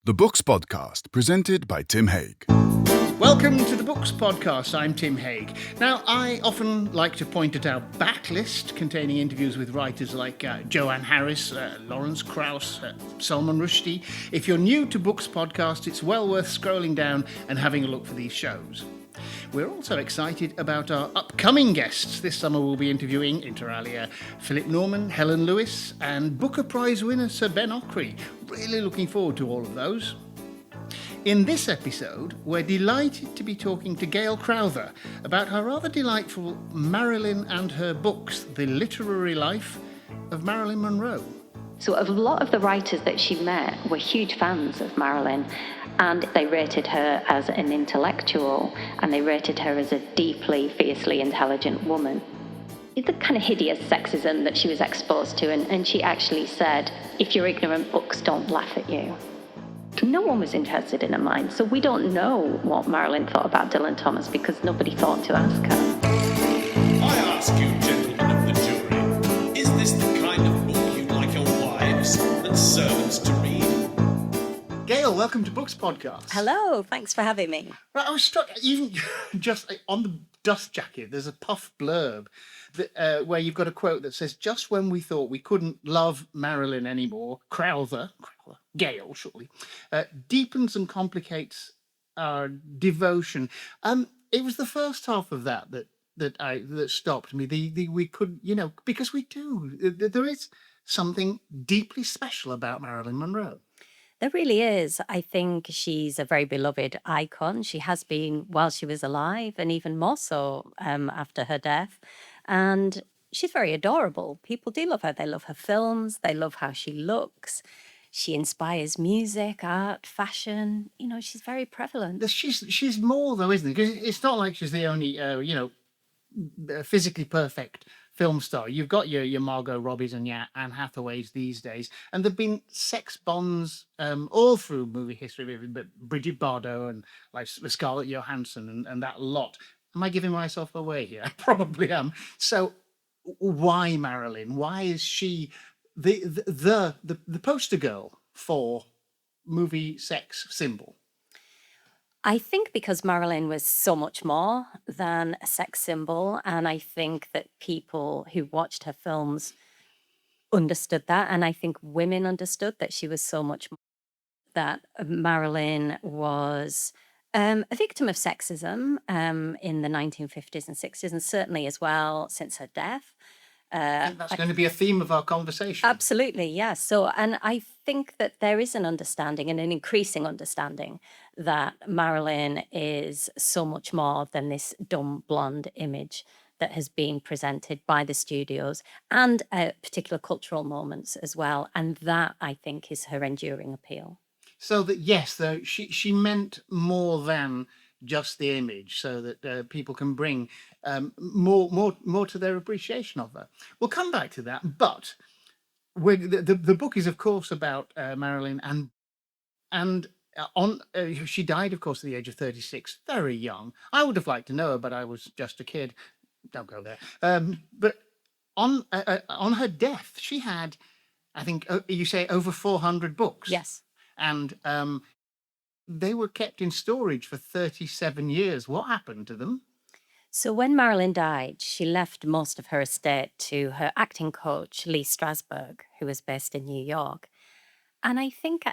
The Books Podcast, presented by Tim Hague. Welcome to the Books Podcast. I'm Tim Hague. Now, I often like to point at our backlist containing interviews with writers like Joanne Harris, Lawrence Krauss, Salman Rushdie. If you're new to Books Podcast, it's well worth scrolling down and having a look for these shows. We're also excited about our upcoming guests. This summer we'll be interviewing, inter alia, Philip Norman, Helen Lewis, and Booker Prize winner Sir Ben Okri. Really looking forward to all of those. In this episode, we're delighted to be talking to Gail Crowther about her rather delightful Marilyn and Her Books, The Literary Life of Marilyn Monroe. So a lot of the writers that she met were huge fans of Marilyn, and they rated her as an intellectual, and they rated her as a deeply, fiercely intelligent woman. The kind of hideous sexism that she was exposed to, and she actually said, if you're ignorant, books don't laugh at you. No one was interested in her mind, so we don't know what Marilyn thought about Dylan Thomas because nobody thought to ask her. I ask you, gentlemen of the jury, is this the kind of book you'd like your wives and servants to read? Gail, welcome to Books Podcast. Hello, thanks for having me. Right, I was struck, even just on the dust jacket, there's a puff blurb that, where you've got a quote that says, just when we thought we couldn't love Marilyn anymore, Crowther, Gail, surely, deepens and complicates our devotion. It was the first half of that stopped me. We could, because we do. There is something deeply special about Marilyn Monroe. There really is. I think she's a very beloved icon. She has been while she was alive, and even more so after her death. And she's very adorable. People do love her. They love her films. They love how she looks. She inspires music, art, fashion. She's very prevalent. She's more, though, isn't it? Because it's not like she's the only, physically perfect film star. You've got your Margot Robbies and your Anne Hathaways these days, and there've been sex bonds all through movie history. But Bridget Bardot and like Scarlett Johansson and that lot. Am I giving myself away here? I probably am. So why Marilyn? Why is she the poster girl for movie sex symbol? I think because Marilyn was so much more than a sex symbol, and I think that people who watched her films understood that, and I think women understood that she was so much more. That Marilyn was a victim of sexism in the 1950s and 60s, and certainly as well since her death. That's going to be a theme of our conversation. Absolutely, yes. So, and I think that there is an understanding and an increasing understanding that Marilyn is so much more than this dumb blonde image that has been presented by the studios and particular cultural moments as well. And that, I think, is her enduring appeal. So that, yes, though, she meant more than just the image, so that people can bring more to their appreciation of her. We'll come back to that, but the book is, of course, about Marilyn, and she died, of course, at the age of 36, very young. I would have liked to know her, but I was just a kid. Don't go there. But on her death, she had, I think, you say over 400 books. Yes. And they were kept in storage for 37 years. What happened to them? So when Marilyn died, she left most of her estate to her acting coach, Lee Strasberg, who was based in New York. And I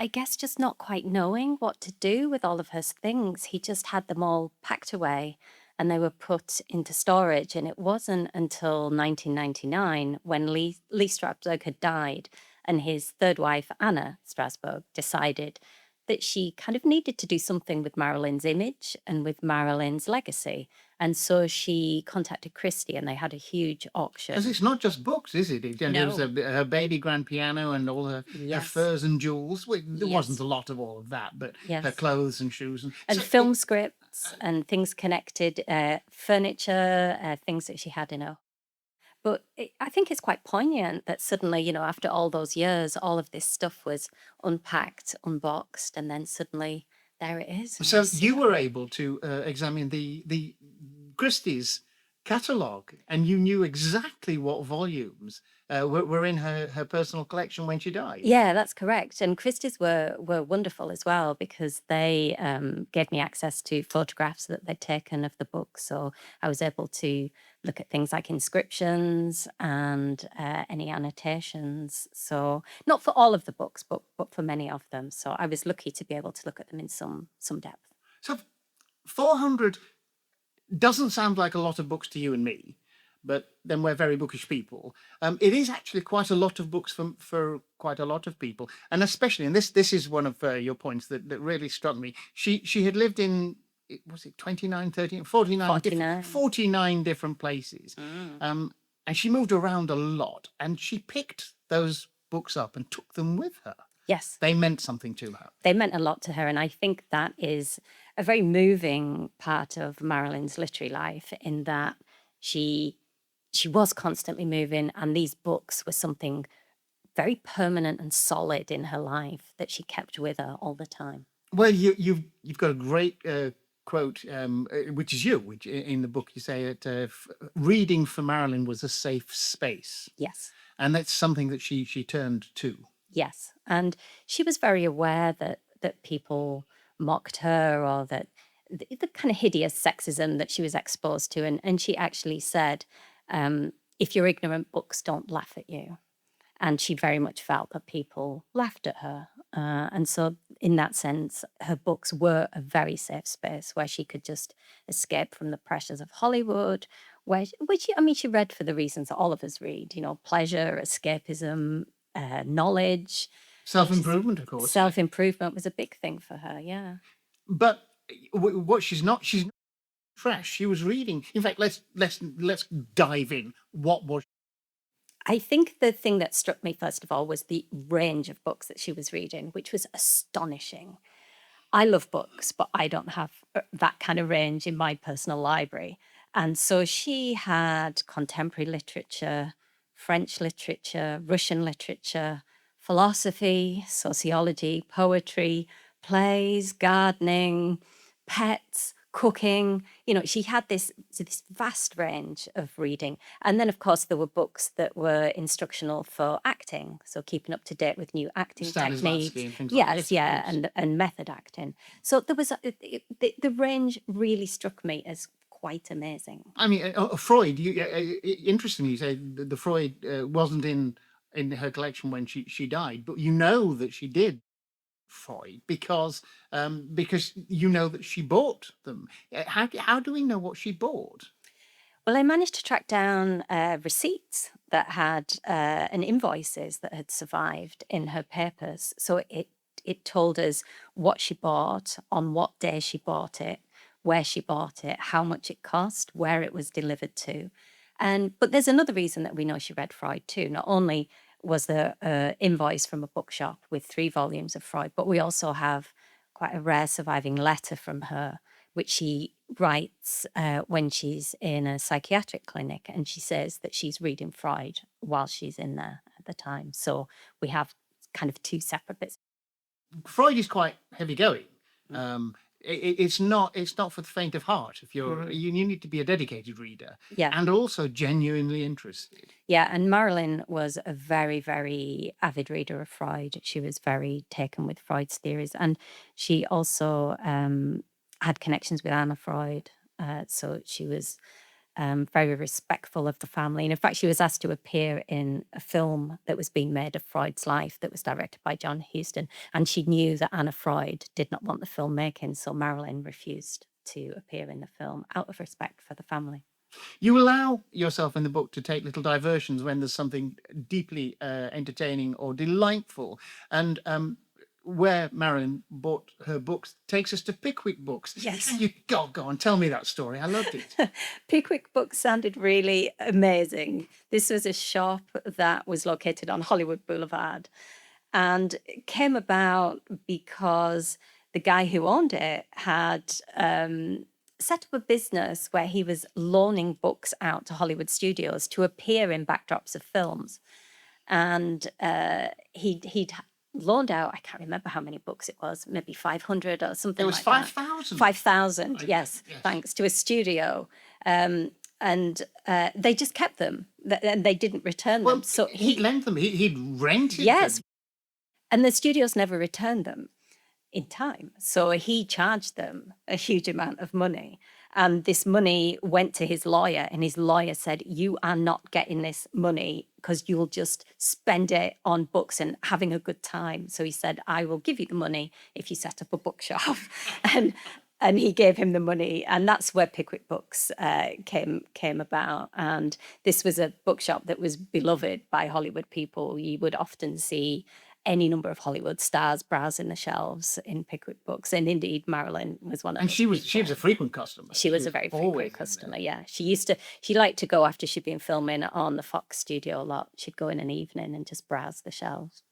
guess just not quite knowing what to do with all of her things, he just had them all packed away and they were put into storage. And it wasn't until 1999 when Lee Strasberg had died and his third wife, Anna Strasberg, decided that she kind of needed to do something with Marilyn's image and with Marilyn's legacy. And so she contacted Christie and they had a huge auction. Because it's not just books, is it? No. There was her baby grand piano and all her furs and jewels. Well, there wasn't a lot of all of that, but her clothes and shoes. And film scripts and things connected, furniture, things that she had in her. But I think it's quite poignant that suddenly, after all those years, all of this stuff was unpacked, unboxed, and then suddenly there it is. So you were able to examine the Christie's catalogue, and you knew exactly what volumes were in her personal collection when she died. Yeah, that's correct. And Christie's were wonderful as well because they gave me access to photographs that they'd taken of the book. So I was able to look at things like inscriptions and any annotations. So not for all of the books, but for many of them. So I was lucky to be able to look at them in some depth. So 400 doesn't sound like a lot of books to you and me, but then we're very bookish people. It is actually quite a lot of books for quite a lot of people, and especially, and this is one of your points that really struck me. She had lived in, was it 29, 30, 49, 49. 49 different places, and she moved around a lot, and she picked those books up and took them with her. Yes. They meant something to her. They meant a lot to her. And I think that is a very moving part of Marilyn's literary life, in that she was constantly moving, and these books were something very permanent and solid in her life that she kept with her all the time. Well, you've got a great quote, which is which in the book you say that reading for Marilyn was a safe space. Yes. And that's something that she turned to. Yes. And she was very aware that people mocked her, or that the kind of hideous sexism that she was exposed to. And she actually said, if you're ignorant, books don't laugh at you. And she very much felt that people laughed at her. And so in that sense, her books were a very safe space where she could just escape from the pressures of Hollywood, which she read for the reasons that all of us read, pleasure, escapism, knowledge. Self-improvement, of course. Self-improvement was a big thing for her, yeah. But what she's not fresh. She was reading. In fact, let's dive in. What was? I think the thing that struck me first of all was the range of books that she was reading, which was astonishing. I love books, but I don't have that kind of range in my personal library. And so she had contemporary literature, French literature, Russian literature, philosophy, sociology, poetry, plays, gardening, pets, cooking. She had this vast range of reading. And then, of course, there were books that were instructional for acting, so keeping up to date with new acting techniques. And method acting. So there was the range really struck me as quite amazing. I mean, Freud. Interestingly, you say the Freud wasn't in her collection when she died, but you know that she did Freud because you know that she bought them. How do we know what she bought? Well, I managed to track down receipts that had and invoices that had survived in her papers. So it told us what she bought, on what day she bought it, where she bought it, how much it cost, where it was delivered to. But there's another reason that we know she read Freud too. Not only was there an invoice from a bookshop with 3 volumes of Freud, but we also have quite a rare surviving letter from her, which she writes when she's in a psychiatric clinic, and she says that she's reading Freud while she's in there at the time. So we have kind of 2 separate bits. Freud is quite heavy going. It's not for the faint of heart. If you need to be a dedicated reader, and also genuinely interested. Yeah, and Marilyn was a very, very avid reader of Freud. She was very taken with Freud's theories, and she also had connections with Anna Freud. So she was very respectful of the family. And in fact, she was asked to appear in a film that was being made of Freud's life that was directed by John Huston. And she knew that Anna Freud did not want the film making, so Marilyn refused to appear in the film out of respect for the family. You allow yourself in the book to take little diversions when there's something deeply entertaining or delightful. And where Marilyn bought her books takes us to Pickwick Books. Yes. You go on, tell me that story. I loved it. Pickwick Books sounded really amazing. This was a shop that was located on Hollywood Boulevard, and it came about because the guy who owned it had set up a business where he was loaning books out to Hollywood studios to appear in backdrops of films. And he'd loaned out, I can't remember how many books it was, maybe 500 or something like that. It was 5,000. 5,000, yes, thanks, to a studio. And and they just kept them, and they didn't return them. Well, So he'd lent them. He'd rented yes, them. and the studios never returned them in time. So he charged them a huge amount of money. And this money went to his lawyer, and his lawyer said, "You are not getting this money because you'll just spend it on books and having a good time." So he said, "I will give you the money if you set up a bookshop." and and he gave him the money, and that's where Pickwick Books came about. And this was a bookshop that was beloved by Hollywood people. You would often see any number of Hollywood stars browsing the shelves in Pickwick Books, and indeed Marilyn was one of And those she was people. a frequent customer. She was a very always frequent in there. customer. Yeah, she liked to go after she'd been filming on the Fox studio a lot. She'd go in an evening and just browse the shelves.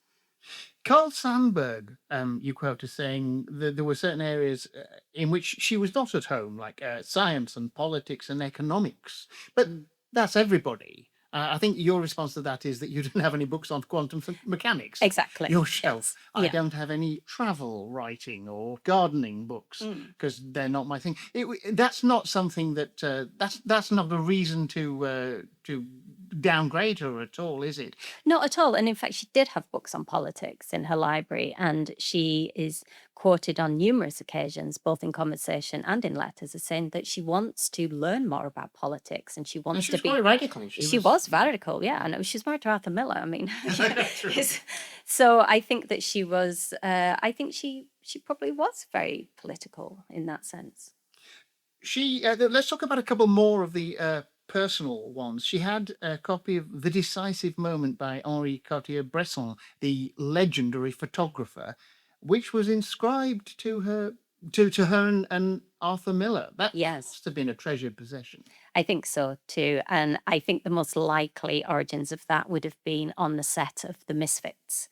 Carl Sandburg, you quote as saying that there were certain areas in which she was not at home, like science and politics and economics. But that's everybody. I think your response to that is that you didn't have any books on quantum mechanics. Exactly. Your shelf. I Yeah. don't have any travel writing or gardening books because they're not my thing. That's not something that that's not a reason to downgrade her at all, is it? Not at all. And in fact, she did have books on politics in her library, and she is quoted on numerous occasions, both in conversation and in letters, as saying that she wants to learn more about politics and she And wants she to was be. quite radical. She was radical, yeah. And she's married to Arthur Miller. I mean, True. so I think that she was. I think she probably was very political in that sense. Let's talk about a couple more of the personal ones. She had a copy of The Decisive Moment by Henri Cartier-Bresson, the legendary photographer, which was inscribed to her and Arthur Miller. That Yes. must have been a treasured possession. I think so too. And I think the most likely origins of that would have been on the set of The Misfits,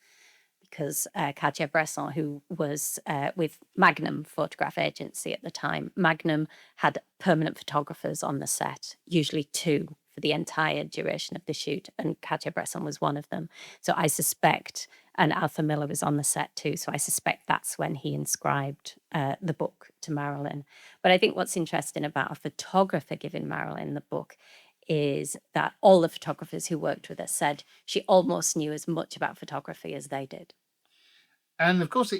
because Cartier-Bresson, who was with Magnum Photograph Agency at the time, Magnum had permanent photographers on the set, usually 2 for the entire duration of the shoot, and Cartier-Bresson was one of them. So I suspect, and Arthur Miller was on the set too, so I suspect that's when he inscribed the book to Marilyn. But I think what's interesting about a photographer giving Marilyn the book is that all the photographers who worked with her said she almost knew as much about photography as they did. And of course,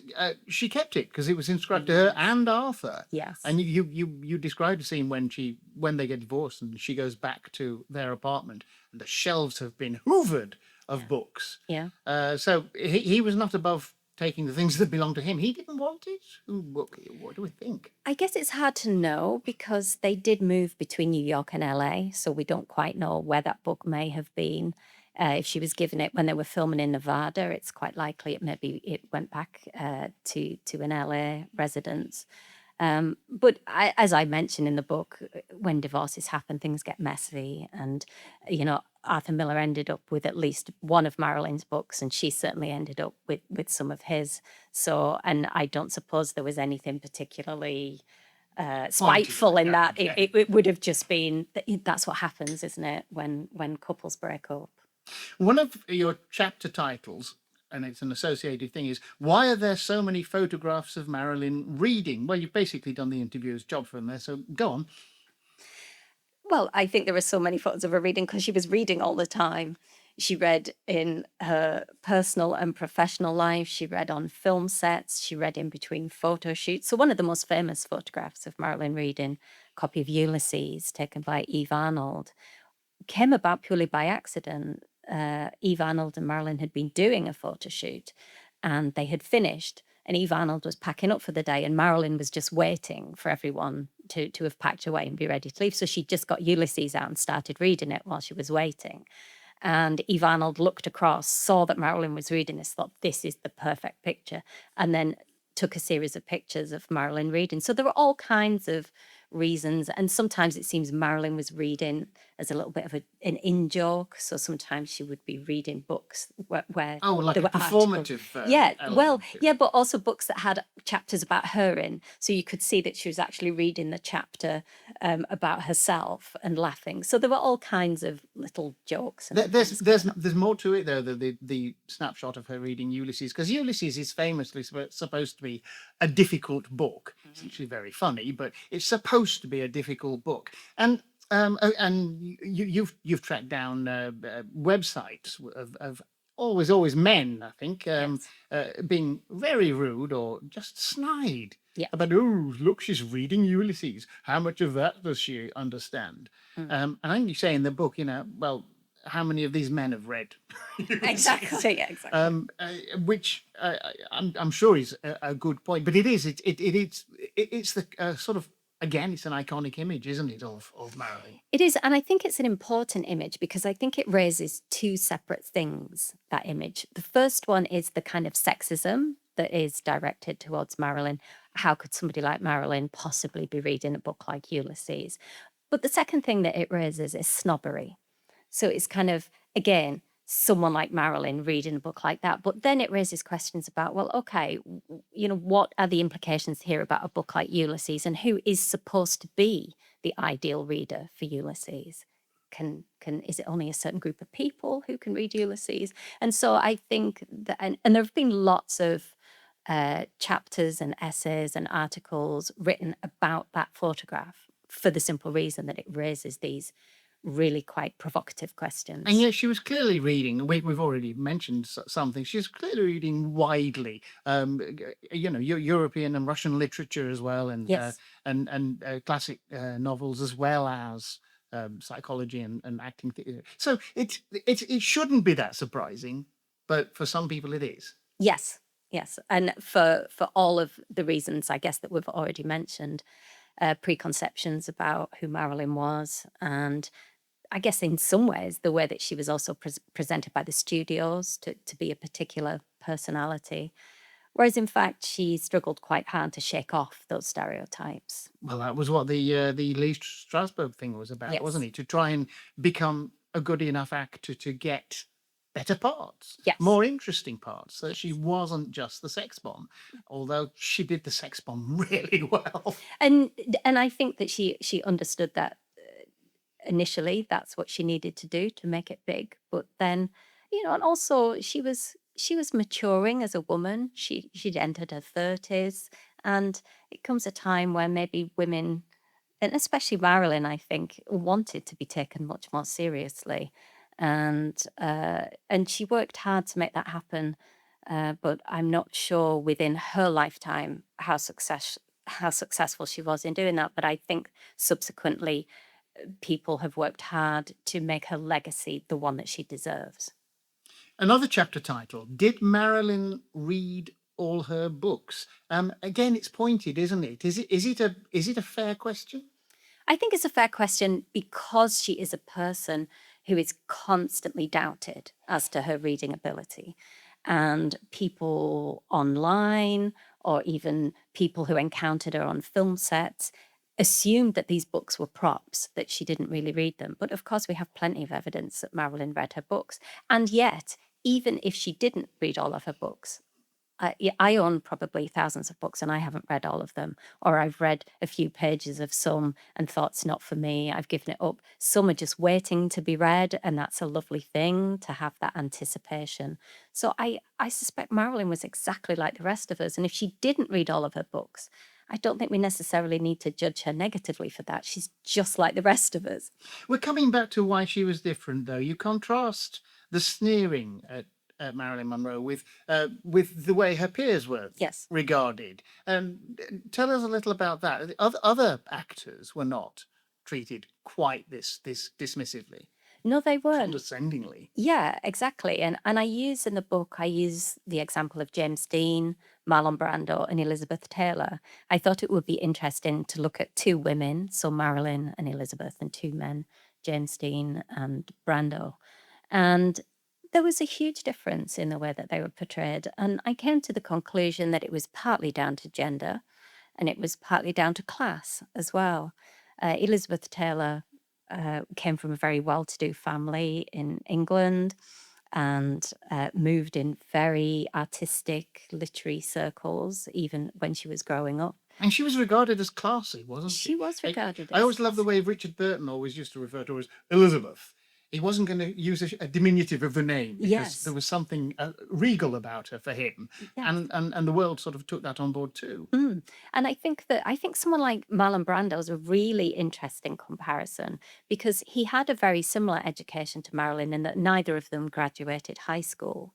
she kept it because it was inscribed to her and Arthur. Yes. And you described a scene when they get divorced and she goes back to their apartment and the shelves have been hoovered of books. Yeah. So he was not above taking the things that belonged to him. He didn't want it. What do we think? I guess it's hard to know because they did move between New York and LA, so we don't quite know where that book may have been. If she was given it when they were filming in Nevada, it's quite likely it went back to an LA residence. But as I mentioned in the book, when divorces happen, things get messy. And, Arthur Miller ended up with at least one of Marilyn's books, and she certainly ended up with some of his. So, and I don't suppose there was anything particularly spiteful in that. It would have just been, that's what happens, isn't it, when couples break up. One of your chapter titles, and it's an associated thing, is why are there so many photographs of Marilyn reading? Well, you've basically done the interviewer's job from there, so go on. Well, I think there are so many photos of her reading because she was reading all the time. She read in her personal and professional life. She read on film sets. She read in between photo shoots. So one of the most famous photographs of Marilyn reading, a copy of Ulysses taken by Eve Arnold, came about purely by accident. Eve Arnold and Marilyn had been doing a photo shoot and they had finished, and Eve Arnold was packing up for the day and Marilyn was just waiting for everyone to have packed away and be ready to leave. So she just got Ulysses out and started reading it while she was waiting. And Eve Arnold looked across, saw that Marilyn was reading this, thought this is the perfect picture, and then took a series of pictures of Marilyn reading. So there were all kinds of reasons, and sometimes it seems Marilyn was reading as a little bit of an in-joke. So sometimes she would be reading books where like there a were performative element. But also books that had chapters about her in, so you could see that she was actually reading the chapter about herself and laughing. So there were all kinds of little jokes. There's more to it though, the snapshot of her reading Ulysses, because Ulysses is famously supposed to be a difficult book. It's actually very funny, but it's supposed to be a difficult book. And And you've tracked down websites of always men, I think, Yes. being very rude or just snide Yeah. about, oh, look, she's reading Ulysses. How much of that does she understand? Mm. And I think you say in the book, well, how many of these men have read Ulysses? Exactly. Yeah, exactly. Which I'm sure is a good point, but it's the sort of, again, it's an iconic image, isn't it, of Marilyn? It is, and I think it's an important image because I think it raises two separate things, that image. The first one is the kind of sexism that is directed towards Marilyn. How could somebody like Marilyn possibly be reading a book like Ulysses? But the second thing that it raises is snobbery. So it's kind of, again, someone like Marilyn reading a book like that. But then it raises questions about, well, okay, what are the implications here about a book like Ulysses, and who is supposed to be the ideal reader for Ulysses? Is it only a certain group of people who can read Ulysses? And so I think that, and there have been lots of chapters and essays and articles written about that photograph for the simple reason that it raises these really quite provocative questions. And yet she was clearly reading. We've already mentioned something. She's clearly reading widely. European and Russian literature as well, and Yes. classic novels, as well as psychology and acting theatre. So it shouldn't be that surprising, but for some people it is. Yes, yes. And for all of the reasons, I guess, that we've already mentioned, preconceptions about who Marilyn was, and I guess in some ways the way that she was also presented by the studios to be a particular personality, whereas in fact she struggled quite hard to shake off those stereotypes. Well, that was what the Lee Strasberg thing was about, Yes. wasn't it? To try and become a good enough actor to get better parts, Yes. more interesting parts, so that she wasn't just the sex bomb, although she did the sex bomb really well. And I think that she understood that initially that's what she needed to do to make it big, but then, and also she was maturing as a woman. She'd entered her 30s, and it comes a time where maybe women, and especially Marilyn, I think, wanted to be taken much more seriously, and she worked hard to make that happen. But I'm not sure within her lifetime how successful she was in doing that. But I think subsequently, people have worked hard to make her legacy the one that she deserves. Another chapter title: Did Marilyn read all her books? Again, it's pointed, isn't it? Is it a fair question? I think it's a fair question because she is a person who is constantly doubted as to her reading ability. And people online, or even people who encountered her on film sets, assumed that these books were props, that she didn't really read them. But of course, we have plenty of evidence that Marilyn read her books. And yet, even if she didn't read all of her books, I own probably thousands of books and I haven't read all of them, or I've read a few pages of some and thought it's not for me. I've given it up. Some are just waiting to be read, and that's a lovely thing to have that anticipation. So I suspect Marilyn was exactly like the rest of us. And if she didn't read all of her books, I don't think we necessarily need to judge her negatively for that. She's just like the rest of us. We're coming back to why she was different, though. You contrast the sneering at Marilyn Monroe with the way her peers were Yes. regarded. Tell us a little about that. Other actors were not treated quite this dismissively, No, they weren't. condescendingly. Yeah, exactly. And I use in the book, I use the example of James Dean, Marlon Brando, and Elizabeth Taylor. I thought it would be interesting to look at two women, so Marilyn and Elizabeth, and two men, James Dean and Brando. And there was a huge difference in the way that they were portrayed. And I came to the conclusion that it was partly down to gender, and it was partly down to class as well. Elizabeth Taylor came from a very well-to-do family in England, and moved in very artistic literary circles, even when she was growing up. And she was regarded as classy, wasn't she? She was regarded I always as love the way Richard Burton always used to refer to her as Elizabeth. he wasn't going to use a diminutive of the name because Yes. there was something regal about her for him, Yes. and the world sort of took that on board too. And I think someone like Marlon Brando is a really interesting comparison because he had a very similar education to Marilyn in that neither of them graduated high school.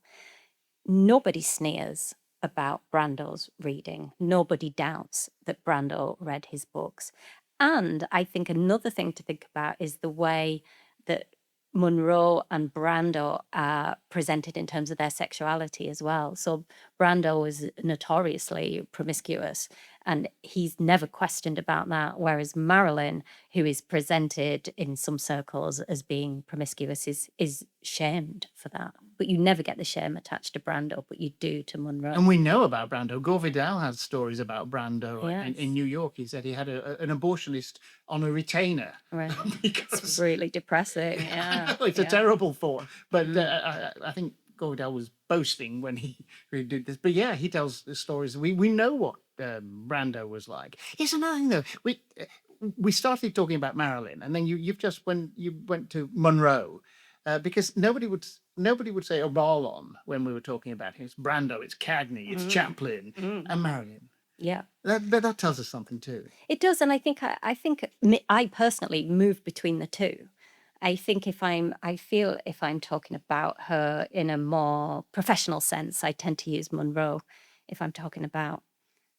Nobody sneers about Brando's reading. Nobody doubts that Brando read his books. And I think another thing to think about is the way that Monroe and Brando are presented in terms of their sexuality as well. So Brando was notoriously promiscuous, and he's never questioned about that. Whereas Marilyn, who is presented in some circles as being promiscuous, is shamed for that. But you never get the shame attached to Brando, but you do to Monroe. And we know about Brando. Gore Vidal has stories about Brando Yes. in New York. He said he had an abortionist on a retainer. Right. Because It's really depressing. Yeah. it's a yeah. terrible thought. But I think Gore Vidal was boasting when he did this. But yeah, he tells the stories. We know what Brando was like. Here's another thing, though. We started talking about Marilyn, and then you went to Monroe, because nobody would say Marlon when we were talking about him. It's Brando, it's Cagney, it's Chaplin, and Marilyn. Yeah. That tells us something too. It does, and I think I personally move between the two. I think if I'm talking about her in a more professional sense, I tend to use Monroe. If I'm talking about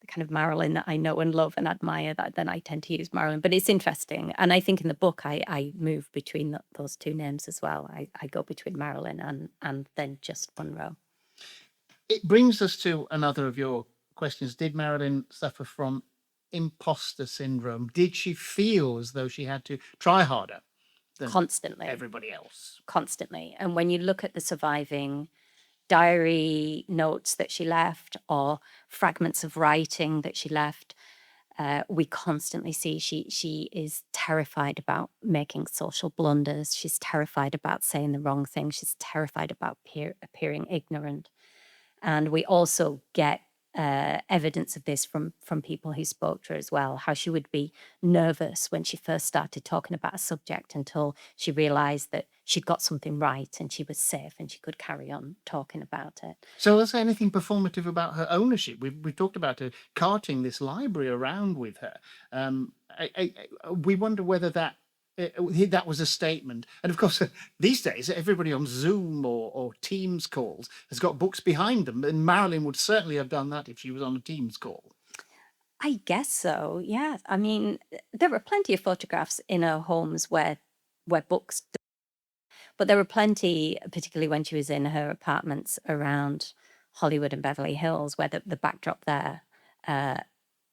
the kind of Marilyn that I know and love and admire, then I tend to use Marilyn. But it's interesting, and I think in the book I move between those two names as well. I go between Marilyn and then just Monroe. It brings us to another of your questions. Did Marilyn suffer from imposter syndrome? Did she feel as though she had to try harder than Constantly. everybody else? Constantly. And when you look at the surviving diary notes that she left or fragments of writing that she left, we constantly see she is terrified about making social blunders. She's terrified about saying the wrong thing. She's terrified about appearing ignorant. And we also get evidence of this from people who spoke to her as well, how she would be nervous when she first started talking about a subject until she realized that she'd got something right and she was safe and she could carry on talking about it. So is there anything performative about her ownership? We've talked about her carting this library around with her. We wonder whether that was a statement. And of course, these days, everybody on Zoom or Teams calls has got books behind them. And Marilyn would certainly have done that if she was on a Teams call. I guess so, yeah. I mean, there were plenty of photographs in her homes where books, but there were plenty, particularly when she was in her apartments around Hollywood and Beverly Hills, where the backdrop there are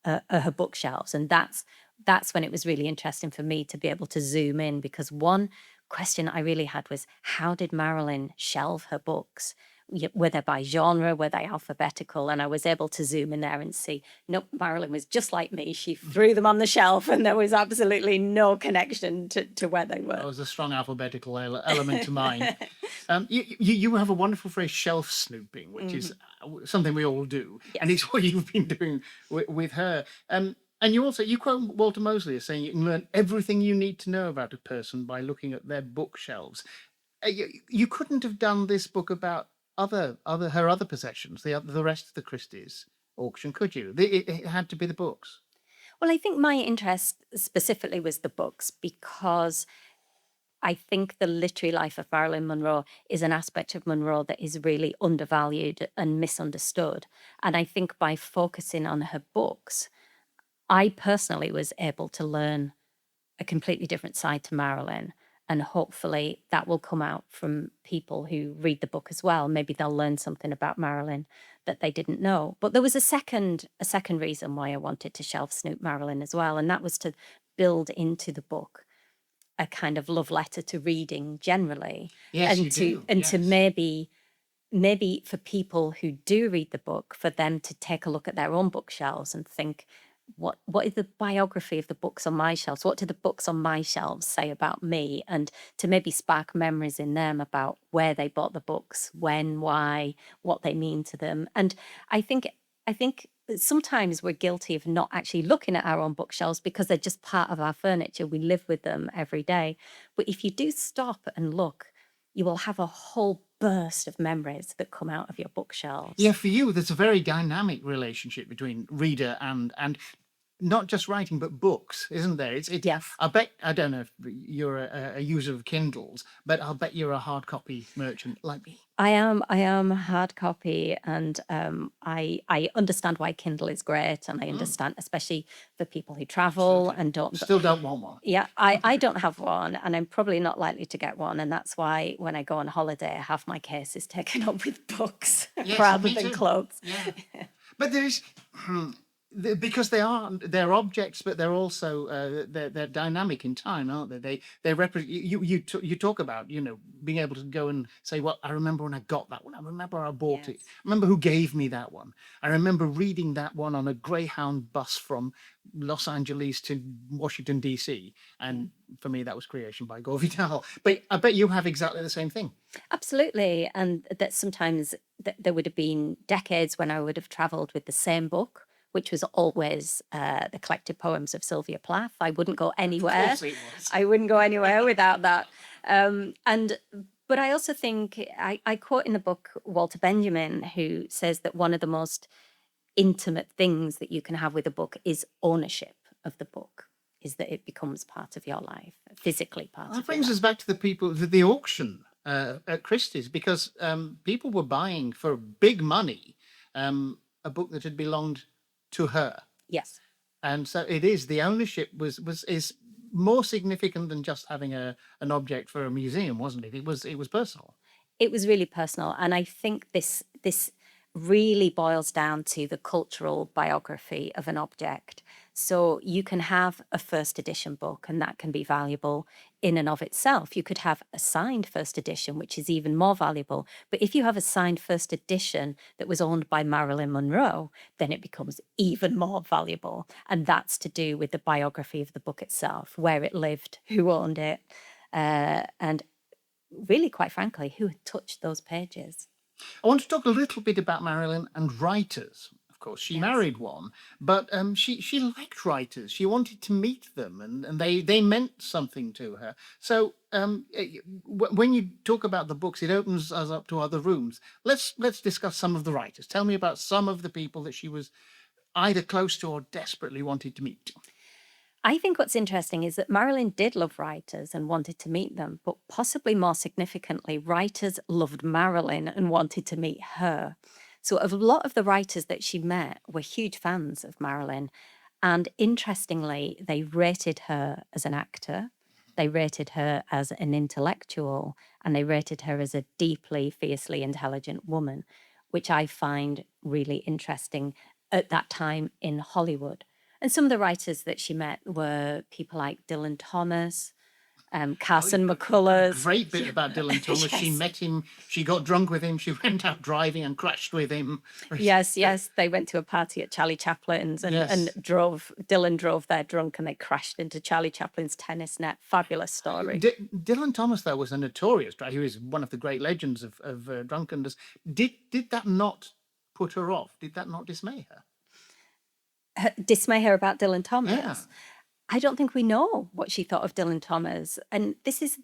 her bookshelves. And that's when it was really interesting for me to be able to zoom in, because one question I really had was, how did Marilyn shelve her books? Were they by genre? Were they alphabetical? And I was able to zoom in there and see, nope, Marilyn was just like me. She threw them on the shelf and there was absolutely no connection to where they were. There was a strong alphabetical element to mine. You have a wonderful phrase, shelf snooping, which is something we all do. Yes. And it's what you've been doing with her. And you quote Walter Mosley as saying you can learn everything you need to know about a person by looking at their bookshelves. You couldn't have done this book about her other possessions, the rest of the Christie's auction, could you? It had to be the books. Well, I think my interest specifically was the books, because I think the literary life of Marilyn Monroe is an aspect of Monroe that is really undervalued and misunderstood. And I think by focusing on her books, I personally was able to learn a completely different side to Marilyn. And hopefully that will come out from people who read the book as well. Maybe they'll learn something about Marilyn that they didn't know. But there was a second reason why I wanted to shelf snoop Marilyn as well. And that was to build into the book a kind of love letter to reading generally. Yes, and you to do. and Yes. to maybe for people who do read the book, for them to take a look at their own bookshelves and think, what is the biography of the books on my shelves? What do the books on my shelves say about me? And to maybe spark memories in them about where they bought the books, when, why, what they mean to them. And I think sometimes we're guilty of not actually looking at our own bookshelves because they're just part of our furniture. We live with them every day. But if you do stop and look, you will have a whole burst of memories that come out of your bookshelves. Yeah, for you, there's a very dynamic relationship between reader and not just writing, but books, isn't there? Yes. I don't know if you're a user of Kindles, but I'll bet you're a hard copy merchant like me. I am hard copy, and I understand why Kindle is great, and I understand, especially for people who travel and don't. Still don't want one. Yeah, I don't have one, and I'm probably not likely to get one, and that's why when I go on holiday, I have my cases taken up with books Yes, rather me than too. clothes. Yeah. But there's because they're objects, but they're also they're dynamic in time, aren't they? They represent you talk about being able to go and say, well, I remember when I got that one. I remember I bought it. Yes. I remember who gave me that one. I remember reading that one on a Greyhound bus from Los Angeles to Washington DC, and for me that was creation by Gore Vidal. But I bet you have exactly the same thing. Absolutely, and that sometimes there would have been decades when I would have travelled with the same book, which was always the collected poems of Sylvia Plath. I wouldn't go anywhere. course it was. I wouldn't go anywhere without that. But I also think I quote in the book Walter Benjamin, who says that one of the most intimate things that you can have with a book is ownership of the book, is that it becomes part of your life, physically part of That your brings life. us back to the auction at Christie's, because people were buying for big money a book that had belonged to her, Yes. and so it is the ownership is more significant than just having an object for a museum, wasn't it? It was personal. It was really personal, and I think this really boils down to the cultural biography of an object. So you can have a first edition book, and that can be valuable in and of itself. You could have a signed first edition, which is even more valuable. But if you have a signed first edition that was owned by Marilyn Monroe, then it becomes even more valuable. And that's to do with the biography of the book itself, where it lived, who owned it, and really, quite frankly, who had touched those pages. I want to talk a little bit about Marilyn and writers. Of course, she Yes. married one, but she liked writers. She wanted to meet them, and they meant something to her. So when you talk about the books, it opens us up to other rooms. Let's discuss some of the writers. Tell me about some of the people that she was either close to or desperately wanted to meet. I think what's interesting is that Marilyn did love writers and wanted to meet them, but possibly more significantly, writers loved Marilyn and wanted to meet her. So a lot of the writers that she met were huge fans of Marilyn. And interestingly, they rated her as an actor, they rated her as an intellectual, and they rated her as a deeply, fiercely intelligent woman, which I find really interesting at that time in Hollywood. And some of the writers that she met were people like Dylan Thomas, Carson McCullers. Great bit about Dylan Thomas. She Yes. met him. She got drunk with him. She went out driving and crashed with him. Yes. They went to a party at Charlie Chaplin's and, Yes. and Dylan drove there drunk and they crashed into Charlie Chaplin's tennis net. Fabulous story. Dylan Thomas, though, was a notorious driver. He was one of the great legends of drunkenness. Did that not put her off? Did that not dismay her? Dismay her about Dylan Thomas. Yeah. I don't think we know what she thought of Dylan Thomas. And this is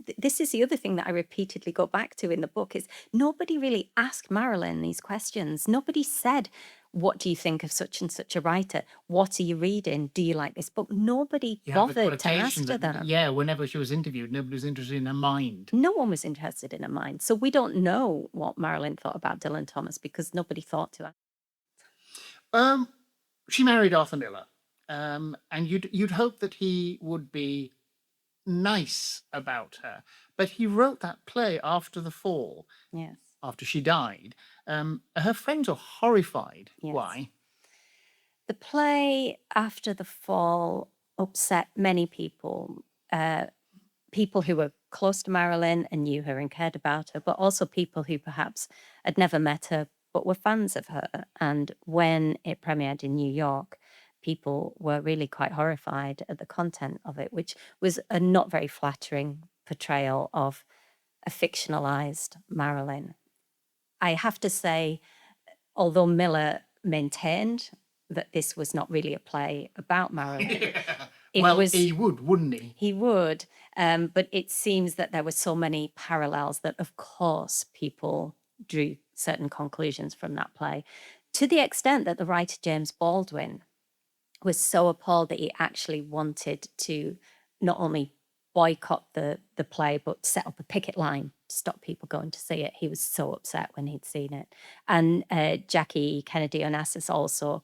the other thing that I repeatedly go back to in the book is nobody really asked Marilyn these questions. Nobody said, what do you think of such and such a writer? What are you reading? Do you like this book? Nobody Yeah, the bothered to ask quotations her that- that. Yeah, whenever she was interviewed, nobody was interested in her mind. No one was interested in her mind. So we don't know what Marilyn thought about Dylan Thomas because nobody thought to ask. She married Arthur Miller, and you'd hope that he would be nice about her, but he wrote that play after the fall, Yes. after she died. Her friends are horrified. Yes. Why? The play After the Fall upset many people, people who were close to Marilyn and knew her and cared about her, but also people who perhaps had never met her but were fans of her. And when it premiered in New York, people were really quite horrified at the content of it, which was a not very flattering portrayal of a fictionalized Marilyn. I have to say, although Miller maintained that this was not really a play about Marilyn. It Well, was. he would, wouldn't he? He would, but it seems that there were so many parallels that, of course, people drew certain conclusions from that play, to the extent that the writer James Baldwin was so appalled that he actually wanted to not only boycott the play, but set up a picket line to stop people going to see it. He was so upset when he'd seen it. And Jackie Kennedy Onassis also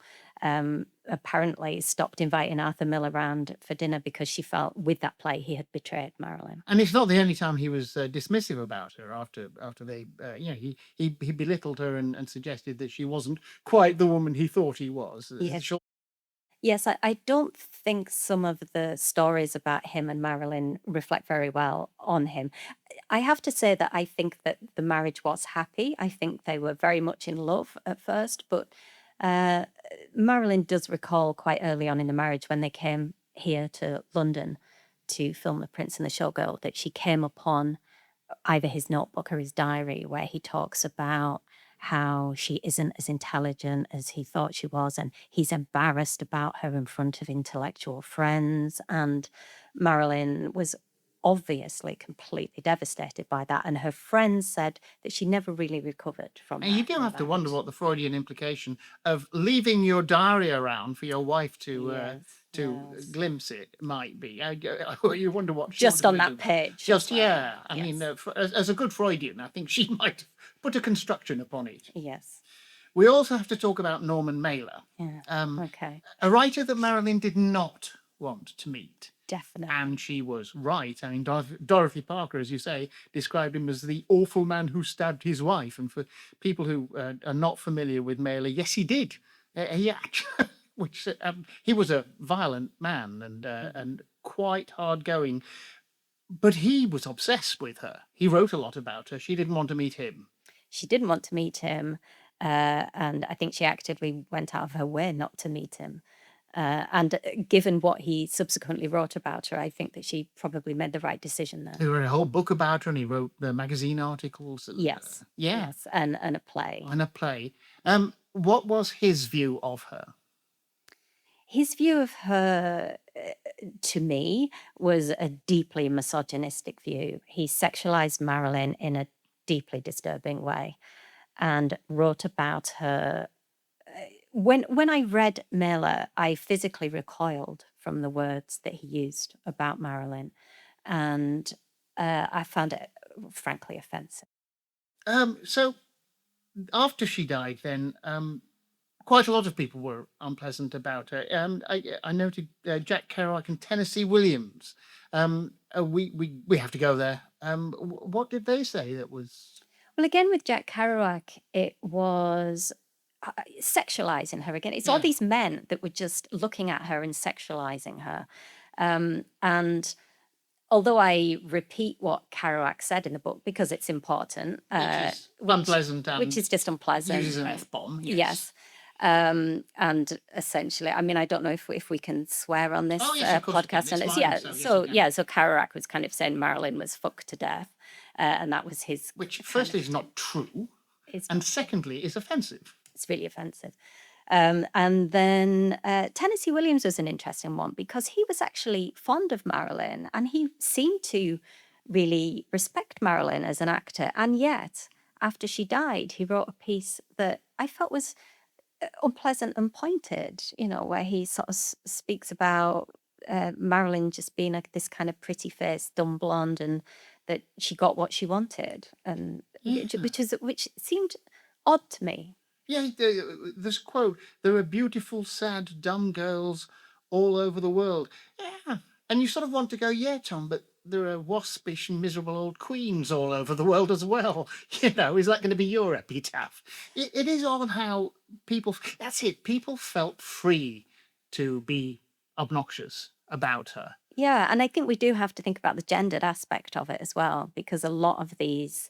apparently stopped inviting Arthur Miller round for dinner because she felt with that play he had betrayed Marilyn. And it's not the only time he was dismissive about her after they, he belittled her and suggested that she wasn't quite the woman he thought he was. Yes. Yes, I don't think some of the stories about him and Marilyn reflect very well on him. I have to say that I think that the marriage was happy. I think they were very much in love at first, but Marilyn does recall quite early on in the marriage when they came here to London to film The Prince and the Showgirl that she came upon either his notebook or his diary where he talks about how she isn't as intelligent as he thought she was, and he's embarrassed about her in front of intellectual friends. And Marilyn was obviously completely devastated by that, and her friends said that she never really recovered from And you that do have to event. wonder what the Freudian implication of leaving your diary around for your wife to Yes. glimpse it might be. You wonder what she Just would on have that written. page. Just as well. yeah. I mean, Yes. as a good Freudian, I think she might have put a construction upon it. Yes. We also have to talk about Norman Mailer, Yeah. Okay. a writer that Marilyn did not want to meet. Definitely. And she was right. I mean, Dorothy Parker, as you say, described him as the awful man who stabbed his wife. And for people who are not familiar with Mailer, yes, he did. He actually, he was a violent man and quite hard going. But he was obsessed with her. He wrote a lot about her. She didn't want to meet him. She didn't want to meet him, and I think she actively went out of her way not to meet him. And given what he subsequently wrote about her, I think that she probably made the right decision there. There were a whole book about her, and he wrote the magazine articles. Yes. Yeah. Yes, and a play. And a play. What was his view of her? His view of her, to me, was a deeply misogynistic view. He sexualized Marilyn in a deeply disturbing way and wrote about her. When I read Mailer, I physically recoiled from the words that he used about Marilyn, and I found it frankly offensive. So after she died, then quite a lot of people were unpleasant about her. I noted Jack Kerouac and Tennessee Williams. We have to go there. What did they say that was? Well, again, with Jack Kerouac, it was sexualizing her again. It's all Yeah. these men that were just looking at her and sexualizing her. And although I repeat what Kerouac said in the book because it's important, Which is unpleasant and which is just unpleasant. uses an F-bomb. Yes. And essentially, I mean, I don't know if we can swear on this Oh, yes, of course we can. podcast. It's And it's, mine, yeah, so yes, so you can. yeah, so Kerouac was kind of saying Marilyn was fucked to death, and that was his. Which, kind firstly, of is not true, It's, and secondly, is offensive. it's really offensive. And then Tennessee Williams was an interesting one because he was actually fond of Marilyn and he seemed to really respect Marilyn as an actor. And yet, after she died, he wrote a piece that I felt was unpleasant and pointed, where he sort of speaks about Marilyn just being this kind of pretty faced, dumb blonde and that she got what she wanted. And which seemed odd to me. Yeah, there's a quote, there are beautiful, sad, dumb girls all over the world. Yeah, and you sort of want to go, yeah, Tom, but there are waspish and miserable old queens all over the world as well. Is that going to be your epitaph? It is odd how people, that's it, people felt free to be obnoxious about her. Yeah, and I think we do have to think about the gendered aspect of it as well, because a lot of these,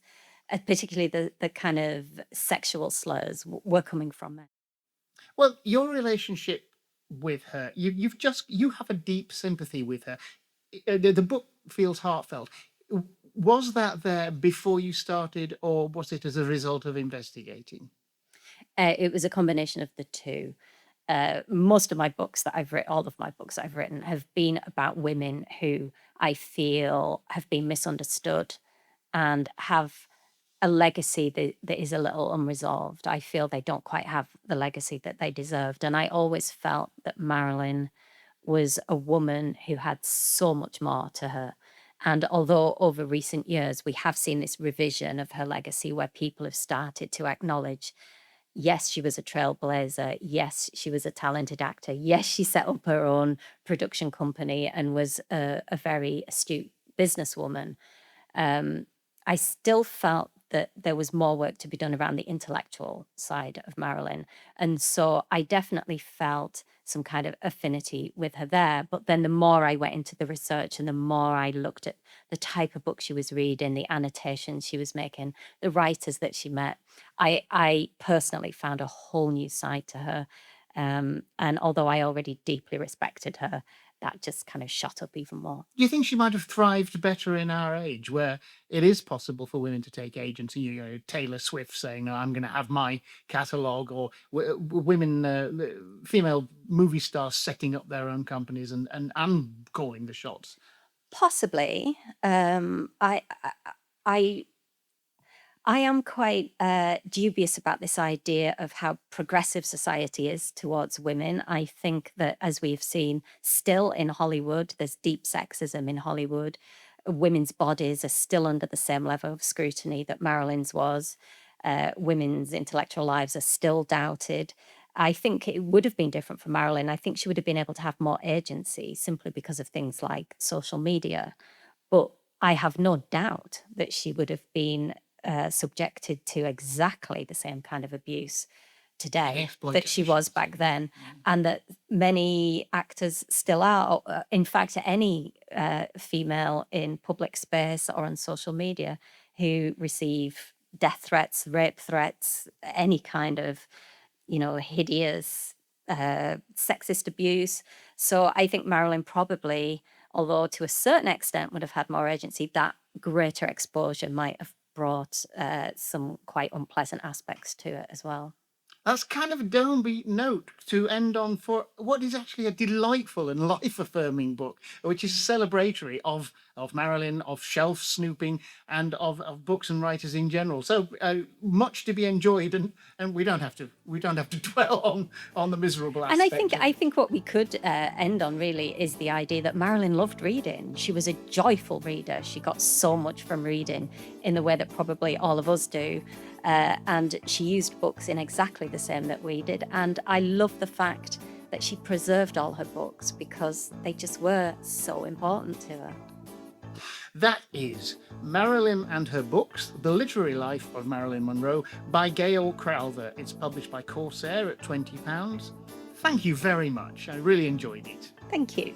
particularly the kind of sexual slurs, were coming from it. Well, your relationship with her, you have a deep sympathy with her. The book feels heartfelt. Was that there before you started, or was it as a result of investigating? It was a combination of the two. most of my books that I've written, all of my books I've written, have been about women who I feel have been misunderstood and have a legacy that is a little unresolved. I feel they don't quite have the legacy that they deserved. And I always felt that Marilyn was a woman who had so much more to her. And although over recent years we have seen this revision of her legacy where people have started to acknowledge, yes, she was a trailblazer. Yes, she was a talented actor. Yes, she set up her own production company and was a very astute businesswoman. I still felt that there was more work to be done around the intellectual side of Marilyn. And so I definitely felt some kind of affinity with her there. But then the more I went into the research and the more I looked at the type of book she was reading, the annotations she was making, the writers that she met, I personally found a whole new side to her. And although I already deeply respected her, that just kind of shot up even more. Do you think she might have thrived better in our age, where it is possible for women to take agency? You know, Taylor Swift saying, "No, I'm going to have my catalogue," or female movie stars setting up their own companies and calling the shots. Possibly. I am quite dubious about this idea of how progressive society is towards women. I think that, as we've seen, still in Hollywood, there's deep sexism in Hollywood. Women's bodies are still under the same level of scrutiny that Marilyn's was. Women's intellectual lives are still doubted. I think it would have been different for Marilyn. I think she would have been able to have more agency simply because of things like social media. But I have no doubt that she would have been subjected to exactly the same kind of abuse today that she was back then, and that many actors still are. In fact, any female in public space or on social media who receive death threats, rape threats, any kind of, hideous sexist abuse. So I think Marilyn probably, although to a certain extent would have had more agency, that greater exposure might have brought some quite unpleasant aspects to it as well. That's kind of a downbeat note to end on for what is actually a delightful and life-affirming book, which is celebratory of Marilyn, of shelf snooping, and of books and writers in general. So much to be enjoyed, and we don't have to dwell on the miserable aspects. And I think what we could end on really is the idea that Marilyn loved reading. She was a joyful reader. She got so much from reading in the way that probably all of us do. And she used books in exactly the same that we did. And I love the fact that she preserved all her books because they just were so important to her. That is Marilyn and Her Books, The Literary Life of Marilyn Monroe by Gail Crowther. It's published by Corsair at £20. Thank you very much. I really enjoyed it. Thank you.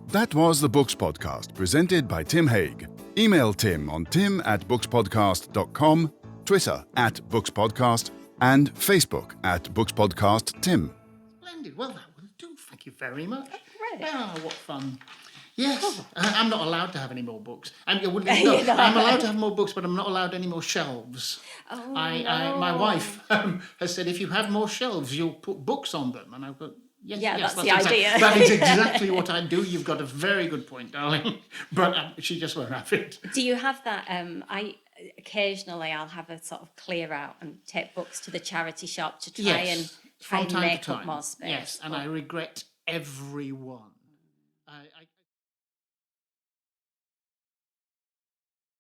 That was the Books Podcast, presented by Tim Haig. Email Tim on tim@bookspodcast.com, Twitter @bookspodcast, and Facebook @bookspodcasttim. Splendid. Well, that will do. Thank you very much. Great. Ah, what fun. Yes, I'm not allowed to have any more books. I'm You're not. allowed to have more books, but I'm not allowed any more shelves. Oh, My wife has said, if you have more shelves, you'll put books on them. And I've got, yes, that's the idea. That is exactly what I do. You've got a very good point, darling. But she just won't have it. Do you have that? Occasionally I'll have a sort of clear out and take books to the charity shop to try and from time make to time. up more space. Yes, and I regret every one. I